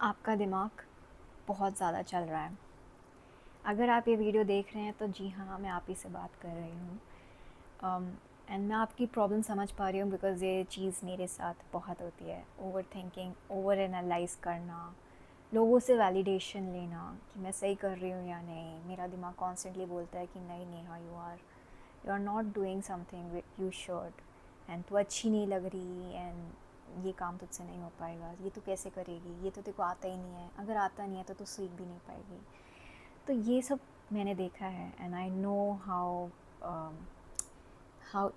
आपका दिमाग बहुत ज़्यादा चल रहा है। अगर आप ये वीडियो देख रहे हैं तो जी हाँ, मैं आप ही से बात कर रही हूँ। एंड मैं आपकी प्रॉब्लम समझ पा रही हूँ बिकॉज़ ये चीज़ मेरे साथ बहुत होती है। ओवर थिंकिंग, ओवर एनालाइज़ करना, लोगों से वैलिडेशन लेना कि मैं सही कर रही हूँ या नहीं। मेरा दिमाग कॉन्स्टेंटली बोलता है कि नहीं Neha, you are not doing something you should, and तू अच्छी नहीं लग रही, एंड ये काम तुझसे नहीं हो पाएगा, ये तू कैसे करेगी, ये तो तेरे को आता ही नहीं है, अगर आता नहीं है तो तू सीख भी नहीं पाएगी। तो ये सब मैंने देखा है and I know how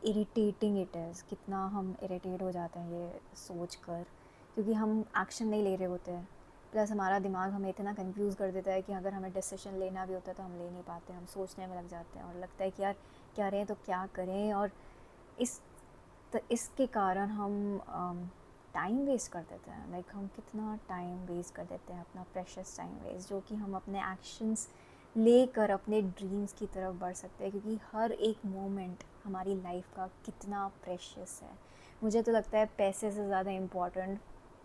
irritating it is. कितना हम इरिटेट हो जाते हैं ये सोच कर, क्योंकि हम एक्शन नहीं ले रहे होते हैं। प्लस हमारा दिमाग हमें इतना कंफ्यूज कर देता है कि अगर हमें डिसीजन लेना भी होता है तो हम ले नहीं पाते, हम सोचने में लग जाते हैं और लगता है कि यार क्या रहे तो क्या करें। और इस इसके कारण हम टाइम वेस्ट कर देते हैं। लाइक हम कितना टाइम वेस्ट कर देते हैं, अपना प्रेशियस टाइम वेस्ट, जो कि हम अपने एक्शंस लेकर अपने ड्रीम्स की तरफ बढ़ सकते हैं। क्योंकि हर एक मोमेंट हमारी लाइफ का कितना प्रेशियस है। मुझे तो लगता है पैसे से ज़्यादा इम्पॉर्टेंट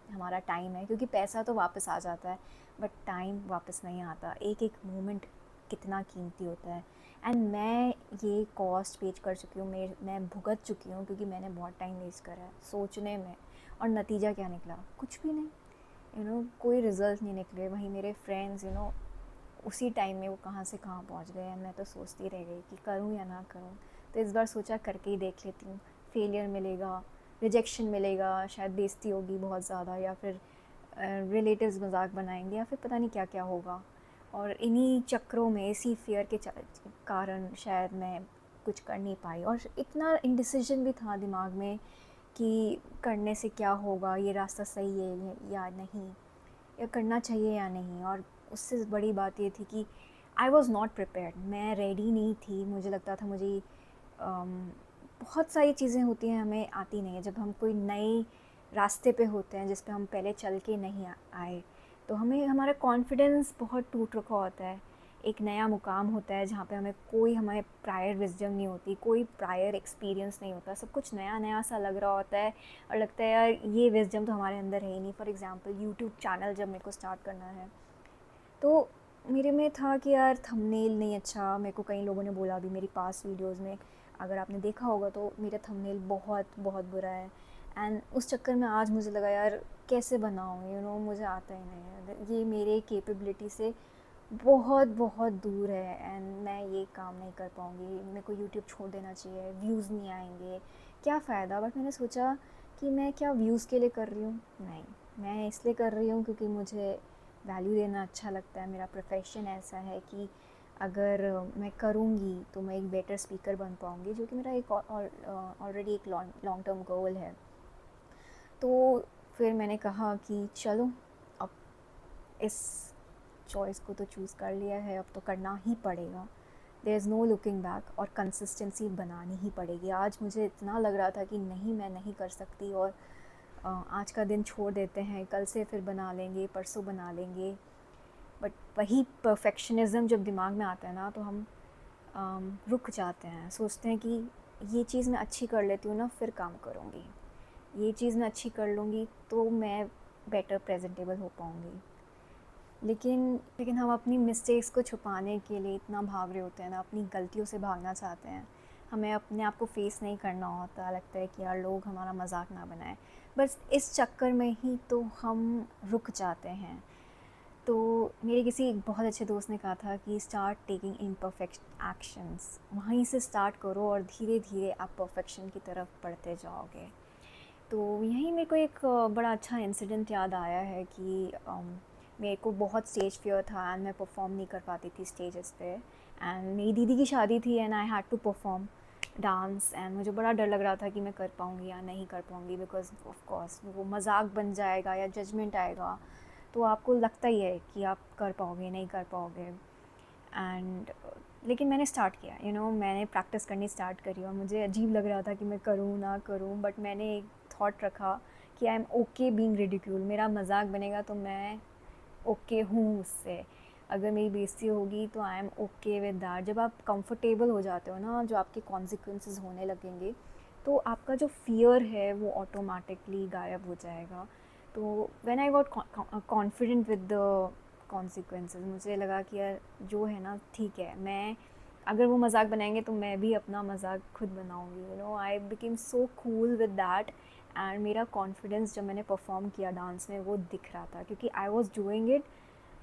हमारा टाइम है, क्योंकि पैसा तो वापस आ जाता है बट टाइम वापस नहीं आता। एक एक मोमेंट कितना कीमती होता है। एंड मैं ये कॉस्ट पेज कर चुकी हूँ, मैं भुगत चुकी हूँ, क्योंकि मैंने बहुत टाइम वेस्ट करा है सोचने में। और नतीजा क्या निकला? कुछ भी नहीं। कोई रिज़ल्ट नहीं निकले। वहीं मेरे फ्रेंड्स उसी टाइम में वो कहाँ से कहाँ पहुँच गए हैं। मैं तो सोचती रह गई कि करूँ या ना करूँ। तो इस बार सोचा करके ही देख लेती हूँ। फेलियर मिलेगा, रिजेक्शन मिलेगा, शायद बेइज्जती होगी बहुत ज़्यादा, या फिर रिलेटिव्स मजाक बनाएंगे, या फिर पता नहीं क्या क्या होगा। और इन्हीं चक्रों में, इसी फियर के कारण शायद मैं कुछ कर नहीं पाई। और इतना इंडिसीजन भी था दिमाग में कि करने से क्या होगा, ये रास्ता सही है या नहीं, या करना चाहिए या नहीं। और उससे बड़ी बात ये थी कि आई वॉज़ नॉट प्रिपेयर्ड। मैं रेडी नहीं थी। मुझे लगता था मुझे बहुत सारी चीज़ें होती हैं हमें आती नहीं है। जब हम कोई नए रास्ते पे होते हैं जिस पे हम पहले चल के नहीं आए, तो हमें हमारा कॉन्फिडेंस बहुत टूट रखा होता है। एक नया मुकाम होता है जहाँ पे हमें प्रायर विजडम नहीं होती, कोई प्रायर एक्सपीरियंस नहीं होता, सब कुछ नया नया सा लग रहा होता है। और लगता है यार ये विजडम तो हमारे अंदर है ही नहीं। फॉर एग्ज़ाम्पल यूट्यूब चैनल जब मेरे को स्टार्ट करना है, तो मेरे में था कि यार थंबनेल नहीं अच्छा। मेरे को कई लोगों ने बोला भी मेरी पास वीडियोस में, अगर आपने देखा होगा तो मेरा थंबनेल बहुत बहुत बुरा है। एंड उस चक्कर में आज मुझे लगा यार कैसे बनाऊँ, मुझे आता ही नहीं है, ये मेरे कैपेबिलिटी से बहुत बहुत दूर है, एंड मैं ये काम नहीं कर पाऊँगी। मेरे को यूट्यूब छोड़ देना चाहिए, व्यूज़ नहीं आएंगे, क्या फ़ायदा। बट मैंने सोचा कि मैं क्या व्यूज़ के लिए कर रही हूँ? नहीं, मैं इसलिए कर रही हूँ क्योंकि मुझे वैल्यू देना अच्छा लगता है। मेरा प्रोफेशन ऐसा है कि अगर मैं करूँगी तो मैं एक बेटर स्पीकर बन पाऊँगी, जो कि मेरा एक ऑलरेडी एक लॉन्ग टर्म गोल है। तो फिर मैंने कहा कि चलो, अब इस चॉइस को तो चूज़ कर लिया है, अब तो करना ही पड़ेगा। There is no looking back, और कंसिस्टेंसी बनानी ही पड़ेगी। आज मुझे इतना लग रहा था कि नहीं, मैं नहीं कर सकती, और आज का दिन छोड़ देते हैं, कल से फिर बना लेंगे, परसों बना लेंगे। बट वही परफेक्शनिज़्म जब दिमाग में आता है ना, तो हम रुक जाते हैं, सोचते हैं कि ये चीज़ मैं अच्छी कर लेती हूँ ना, फिर काम करूँगी। ये चीज़ मैं अच्छी कर लूँगी तो मैं बेटर प्रेजेंटेबल हो पाऊँगी। लेकिन हम अपनी मिस्टेक्स को छुपाने के लिए इतना भाग रहे होते हैं ना, अपनी गलतियों से भागना चाहते हैं। हमें अपने आप को फेस नहीं करना होता, लगता है कि यार लोग हमारा मजाक ना बनाएं। बस इस चक्कर में ही तो हम रुक जाते हैं। तो मेरे किसी एक बहुत अच्छे दोस्त ने कहा था कि स्टार्ट टेकिंग इम्परफेक्ट एक्शंस। वहीं से स्टार्ट करो और धीरे धीरे आप परफेक्शन की तरफ बढ़ते जाओगे। तो यहीं मेरे को एक बड़ा अच्छा इंसिडेंट याद आया है कि मेरे को बहुत स्टेज फियर था एंड मैं परफॉर्म नहीं कर पाती थी स्टेजेस पे। एंड मेरी दीदी की शादी थी and I had to perform dance, and मुझे बड़ा डर लग रहा था कि मैं कर पाऊँगी या नहीं कर पाऊँगी, बिकॉज ऑफ कोर्स वो मजाक बन जाएगा या जजमेंट आएगा। तो आपको लगता ही है कि आप कर पाओगे नहीं कर पाओगे। एंड लेकिन मैंने स्टार्ट किया, मैंने प्रैक्टिस करनी स्टार्ट करी, और मुझे अजीब लग रहा था कि मैं करूँ ना करूँ, बट मैंने एक थॉट रखा कि I am okay being ridicule. मेरा मजाक बनेगा तो मैं ओके हूँ उससे। अगर मेरी बेइज्जती होगी तो I am okay with that. जब आप कंफर्टेबल हो जाते हो ना, जो आपके कॉन्सिक्वेंसेस होने लगेंगे, तो आपका जो फियर है वो ऑटोमेटिकली गायब हो जाएगा। तो when I got confident with the consequences, मुझे लगा कि यार जो है ना ठीक है, मैं अगर वो मजाक बनाएंगे तो मैं भी अपना मजाक खुद बनाऊंगी, you know. I became so cool with that. And मेरा कॉन्फिडेंस जब मैंने परफॉर्म किया डांस में वो दिख रहा था, क्योंकि I was doing it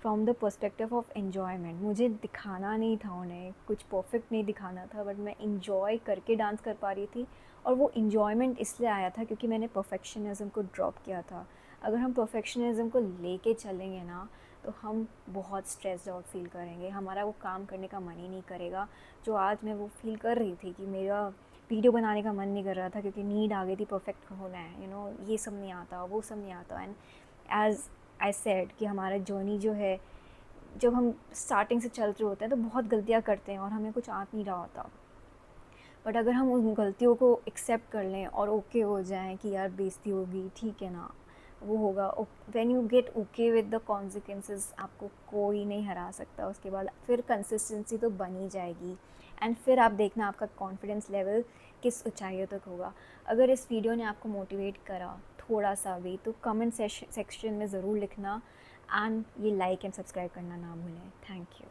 from the perspective of enjoyment. मुझे दिखाना नहीं था, उन्हें कुछ परफेक्ट नहीं दिखाना था, बट मैं इन्जॉय करके डांस कर पा रही थी। और वो इन्जॉयमेंट इसलिए आया था क्योंकि मैंने परफेक्शनिज़म को ड्रॉप किया था। अगर हम परफेक्शनिज़म को लेके चलेंगे ना तो हम बहुत स्ट्रेस्ड आउट फील करेंगे, हमारा वो काम करने का मन ही नहीं करेगा। जो आज मैं वो फील कर रही थी कि मेरा वीडियो बनाने का मन नहीं कर रहा था क्योंकि नीड आ गई थी परफेक्ट होना है, यू नो, ये सब नहीं आता, वो सब नहीं आता। एंड एज आई सेड कि हमारा जर्नी जो है, जब हम स्टार्टिंग से चल रहे होते हैं तो बहुत गलतियाँ करते हैं और हमें कुछ आ नहीं रहा होता। बट अगर हम उन गलतियों को एक्सेप्ट कर लें और ओके हो जाएं कि यार बेइज्जती होगी, ठीक है ना, वो होगा। When you get okay with the consequences, आपको कोई नहीं हरा सकता। उसके बाद फिर कंसिस्टेंसी तो बनी जाएगी। एंड फिर आप देखना आपका कॉन्फिडेंस लेवल किस ऊंचाइयों तक होगा। अगर इस वीडियो ने आपको मोटिवेट करा थोड़ा सा भी तो कमेंट सेक्शन में ज़रूर लिखना। एंड ये लाइक एंड सब्सक्राइब करना ना भूलें। Thank you.